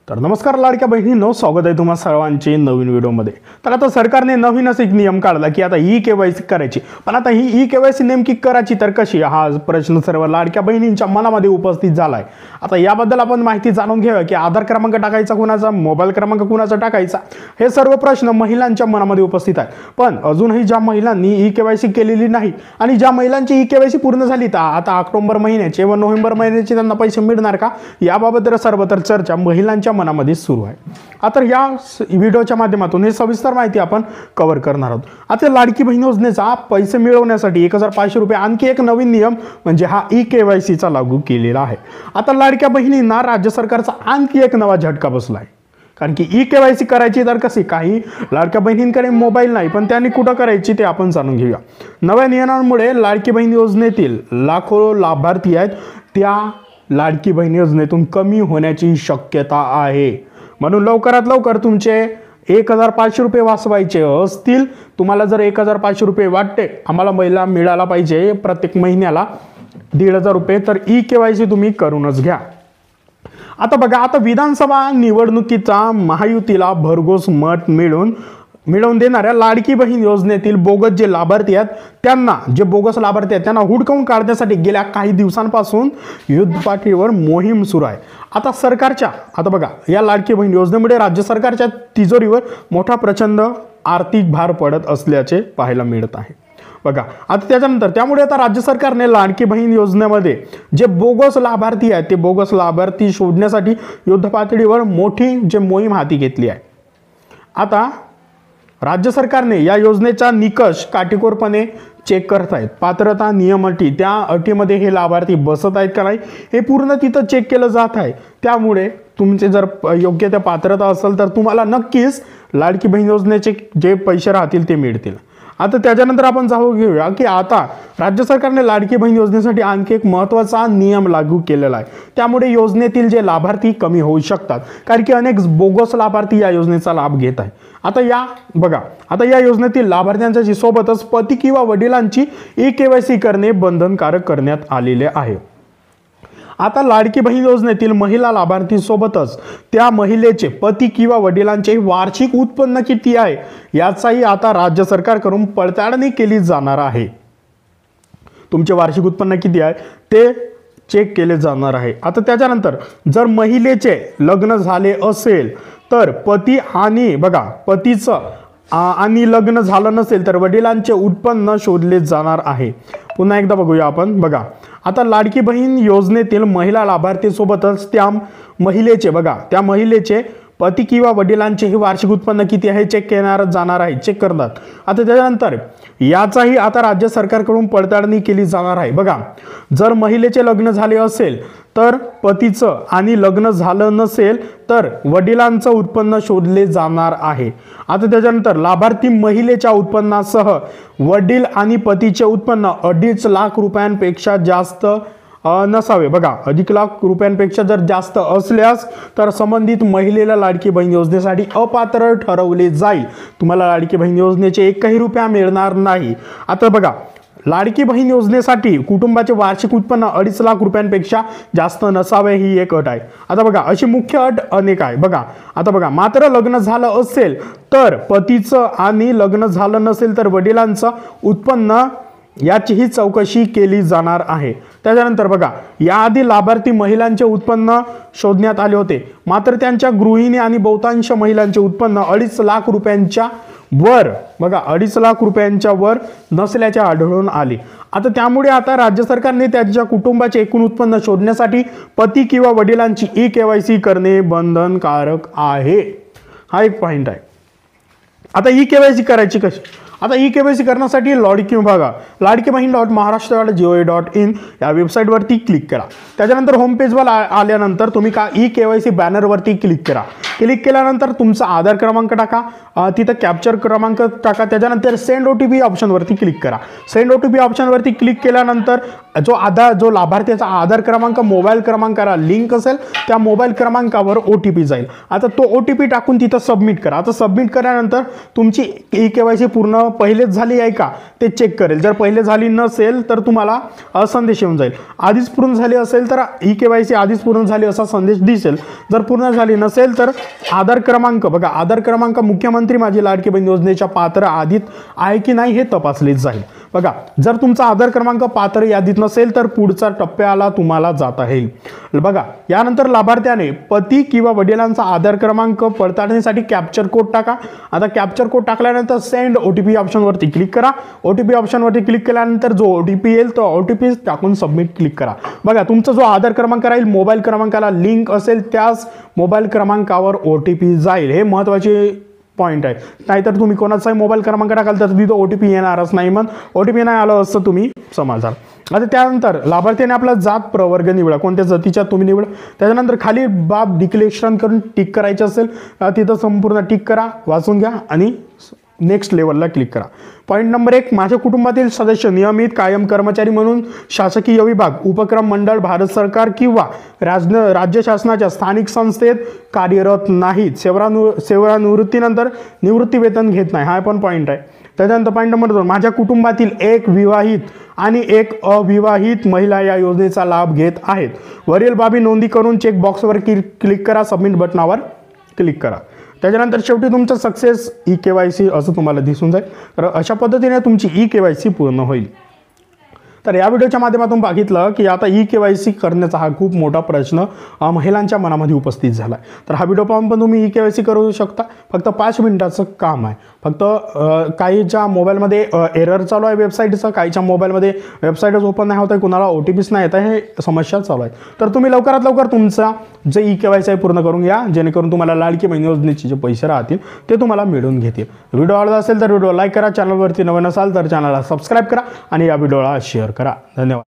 तर नमस्कार लाडक्या बहिणींनो, स्वागत आहे तुम्हा सर्वांचे नवीन व्हिडिओमध्ये। तर आता सरकारने नवीनच एक नियम काढला की आता ई-केवायसी करायची। पण आता ही ई-केवायसी नेमकी करायची तर कशी, हा प्रश्न सर्व लाडक्या बहिणींच्या मनामध्ये उपस्थित झालाय। आता याबद्दल आपण माहिती जाणून घेऊया की आधार क्रमांक टाकायचा कुणाचा, मोबाईल क्रमांक कुणाचा टाकायचा, हे सर्व प्रश्न महिलांच्या मनामध्ये उपस्थित आहेत। पण अजूनही ज्या महिलांनी ई-केवायसी केलेली नाही आणि ज्या महिलांची ई-केवायसी पूर्ण झाली तर आता ऑक्टोबर महिन्याचे व नोव्हेंबर महिन्याचे त्यांना पैसे मिळणार का, याबाबत सर्वत्र चर्चा महिलांच्या मनामध्ये सुरू आहे। आता या व्हिडिओच्या माध्यमातून हे सविस्तर माहिती आपण कव्हर करणार आहोत। आता लाडकी बहीण योजनेचा पैसे मिळवण्यासाठी 1500 रुपये आणखी एक नवीन नियम म्हणजे हा ई-केवायसीचा लागू केलेला आहे। आता लाडक्या बहिणींना राज्य सरकारचा आणखी एक नवा झटका बसलाय, कारण की ई-केवायसी करायची तर कशी, काही लाडक्या बहिणींकडे मोबाईल नाही, पण त्यांनी कुठं करायची ते आपण जाणून घेऊया। नव्या नियमांमुळे लाडकी बहीण योजनेतील लाखो लाभार्थी आहेत त्या लाडकी बहीण योजनेतून कमी होण्याची शक्यता आहे। म्हणून लवकरात लवकर तुमचे 1500 रुपये वाचवायचे असतील, तुम्हाला जर 1500 रुपये वाटते आम्हाला महिला मिळाला पाहिजे प्रत्येक महिन्याला 1500 रुपये, तर ई-केवायसी तुम्ही करूनच घ्या। आता बघा, आता विधानसभा निवडणुकीचा महायुतीला भरघोस मत मिळवून देणाऱ्या लाडकी बहीण योजनेतील बोगस जे लाभार्थी आहेत त्यांना हुडकवून काढण्यासाठी गेल्या काही दिवसांपासून युद्धपातळीवर मोहीम सुरू आहे। आता बघा, या लाडकी बहीण योजनेमुळे राज्य सरकारच्या तिजोरीवर मोठा प्रचंड आर्थिक भार पडत असल्याचे पाहायला मिळत आहे। बघा, आता त्यामुळे आता राज्य सरकारने लाडकी बहीण योजनेमध्ये जे बोगस लाभार्थी आहेत ते बोगस लाभार्थी शोधण्यासाठी युद्धपातळीवर मोठी मोहीम हाती घेतली आहे। आता राज्य सरकारने या योजनेचा निकष काटेकोरपणे चेक करत आहेत। पात्रता नियम अटी, त्या अटीमध्ये हे लाभार्थी बसत आहेत का नाही हे पूर्ण तिथं चेक केलं जात आहे। त्यामुळे तुमचे जर योग्य त्या पात्रता असेल तर तुम्हाला नक्कीच लाडकी बहीण योजनेचे जे पैसे राहतील ते मिळतील। आता त्याच्यानंतर आपण जाणून घेऊया की आता राज्य सरकारने लाडकी बहीण योजनेसाठी आणखी एक महत्त्वाचा नियम लागू केलेला आहे। त्यामुळे योजनेतील जे लाभार्थी कमी होऊ शकतात, कारण की अनेक बोगस लाभार्थी या योजनेचा लाभ घेत आहेत। आता या योजनेतील लाभार्थ्यांच्या सोबतच पती किंवा वडिलांची ई-केवायसी करणे बंधनकारक करण्यात आलेले आहे। आता लाडकी बहीण योजनेतील महिला लाभार्थी सोबतच त्या महिलेचे पती किंवा वडिलांचे वार्षिक उत्पन्न किती आहे याचाही आता राज्य सरकारकडून पडताळणी केली जाणार आहे। तुमचे वार्षिक उत्पन्न किती आहे ते चेक केले जाणार आहे। आता त्याच्यानंतर जर महिलेचे लग्न झाले असेल तर पतीचं आणि लग्न झालं नसेल तर वडिलांचे उत्पन्न शोधले जाणार आहे। पुन्हा एकदा बघूया आपण। बघा, आता लाडकी बहीण योजनेतील महिला लाभार्थी सोबतच त्या महिलेचे पती किंवा वडिलांचे हे वार्षिक उत्पन्न किती आहे चेक करतात। आता त्याच्यानंतर याचाही आता राज्य सरकारकडून पडताळणी केली जाणार आहे। बघा, जर महिलेचे लग्न झाले असेल तर पतीचं आणि लग्न झालं नसेल तर वडिलांचं उत्पन्न शोधले जाणार आहे। आता त्याच्यानंतर लाभार्थी महिलेच्या उत्पन्नासह वडील आणि पतीचे उत्पन्न 2.5 लाख रुपयांपेक्षा जास्त नसावे। बघा, 2.5 लाख रुपयांपेक्षा जर जास्त असल्यास तर संबंधित महिलेला लाडकी बहीण योजनेसाठी अपात्र ठरवले जाईल। तुम्हाला लाडकी बहीण योजनेचे 1 रुपया मिळणार नाही। आता बघा, लाडकी बहीण योजनेसाठी कुटुंबाचे वार्षिक उत्पन्न 2.5 लाख रुपयांपेक्षा जास्त नसावे ही एक अट आहे। आता बघा, अशी मुख्य अट अनेक आहे। बघा, मात्र लग्न झालं असेल तर पतीचं आणि लग्न झालं नसेल तर वडिलांचं उत्पन्न याचीही चौकशी केली जाणार आहे। त्याच्यानंतर बघा, याआधी लाभार्थी महिलांचे उत्पन्न शोधण्यात आले होते, मात्र त्यांच्या गृहिणी आणि बहुतांश महिलांचे उत्पन्न 2.5 लाख रुपयांच्या वर नसल्याचे आढळून आले। आता त्यामुळे आता राज्य सरकारने त्यांच्या कुटुंबाचे एकूण उत्पन्न शोधण्यासाठी पती किंवा वडिलांची ई-केवायसी करणे बंधनकारक आहे। हा एक पॉइंट आहे। आता ई-केवायसी करायची कशी? आता ई-केवायसी करण्यासाठी लाडकीबहीण.महाराष्ट्र.gov.in या वेबसाईटवरती क्लिक करा। त्याच्यानंतर होम पेजवर आल्यानंतर तुम्ही ई-केवायसी बॅनरवरती क्लिक करा। क्लिक केल्यानंतर तुमचा आधार क्रमांक टाका, तिथं कॅप्चर क्रमांक टाका। त्याच्यानंतर सेंड OTP ऑप्शनवरती क्लिक करा। सेंड OTP ऑप्शनवरती क्लिक केल्यानंतर जो लाभार्थीचा आधार क्रमांक मोबाईल क्रमांकाला लिंक असेल त्या मोबाईल क्रमांकावर OTP जाईल। आता तो OTP टाकून तिथं सबमिट करा। आता सबमिट केल्यानंतर तुमची ई-केवायसी पूर्ण पहिलेच झाली आहे का ते चेक करेल. जर पहिले झाली नसेल तर तुम्हाला संदेश येऊन जाईल. आधीच पूर्ण झाली असेल तर ई केवायसी आधीच पूर्ण झाली असा संदेश दिसेल. जर पूर्ण झाली नसेल तर आधार क्रमांक बघा, आधार क्रमांक मुख्यमंत्री माझी लाडकी बहीण योजनेच्या पात्र यादीत आहे की नाही हे तपासले जाईल. बघा, जर तुमचा आधार क्रमांक पात्र यादीत नसेल तर पुढचा टप्प्याला तुम्हाला जाता येईल. बघा, यानंतर लाभार्थ्याने पती किंवा वडिलांचा आधार क्रमांक पडताळणीसाठी कॅप्चर कोड टाका. आता कॅप्चर कोड टाकल्यानंतर सेंड OTP ऑप्शनवरती क्लिक करा. OTP ऑप्शनवरती क्लिक केल्यानंतर जो OTP येईल तो OTP टाकून सबमिट क्लिक करा. बघा, तुमचा जो आधार क्रमांक राहील मोबाईल क्रमांकाला लिंक असेल त्याच मोबाईल क्रमांकावर OTP जाईल. हे महत्त्वाचे पॉईंट आहे. नाहीतर तुम्ही कोणाचाही मोबाईल क्रमांक टाकाल तर तिथं OTP येणारच नाही. मग OTP नाही आलं असं तुम्ही समजाल. आता त्यानंतर लाभार्थ्याने आपला जात प्रवर्ग निवडा, कोणत्या जातीच्या तुम्ही निवडा. त्याच्यानंतर खाली बाब डिक्लेरेशन करून टिक करायचे असेल तिथं संपूर्ण टिक करा, वाचून घ्या आणि नेक्स्ट लेवलला क्लिक करा. पॉईंट नंबर 1, माझ्या कुटुंबातील सदस्य नियमित कायम कर्मचारी म्हणून शासकीय विभाग, उपक्रम मंडळ, भारत सरकार किंवा राज्य शासनाच्या स्थानिक संस्थेत कार्यरत नाहीत. सेवानिवृत्तीनंतर निवृत्ती वेतन घेत नाही. हा पण पॉईंट आहे. त्याच्यानंतर पॉईंट नंबर 2, माझ्या कुटुंबातील एक विवाहित आणि एक अविवाहित महिला या योजनेचा लाभ घेत आहेत. वरील बाबी नोंदी करून चेक बॉक्सवर क्लिक करा, सबमिट बटनावर क्लिक करा. त्याच्यानंतर शेवटी तुमचं सक्सेस ई केवायसी असं तुम्हाला दिसून जाईल. तर अशा पद्धतीने तुमची ई केवायसी पूर्ण होईल. तर या व्हिडिओच्या माध्यमातून बघितलं की आता ई केवायसी करण्याचा हा खूप मोठा प्रश्न महिलांच्या मनामध्ये उपस्थित झाला आहे. तर हा व्हिडिओ पाहून पण तुम्ही ई केवायसी करू शकता. फक्त 5 मिनिटाचं काम आहे. फक्त काहीच्या मोबाईलमध्ये एरर चालू आहे वेबसाईटचं, काहीच्या मोबाईलमध्ये वेबसाईटच ओपन नाही होत आहे, कुणाला OTPच नाही येत आहे, हे समस्या चालू आहे. तर तुम्ही लवकरात लवकर तुमचा जे ई केवायसी आहे पूर्ण करून घ्या, जेणेकरून तुम्हाला लाडकी बहीण योजनेचे जे पैसे राहतील ते तुम्हाला मिळून घेतील. व्हिडिओ आवडला असेल तर व्हिडिओ लाईक करा, चॅनलवरती नवीन असाल तर चॅनलला सबस्क्राईब करा आणि या व्हिडिओला शेअर करा. धन्यवाद.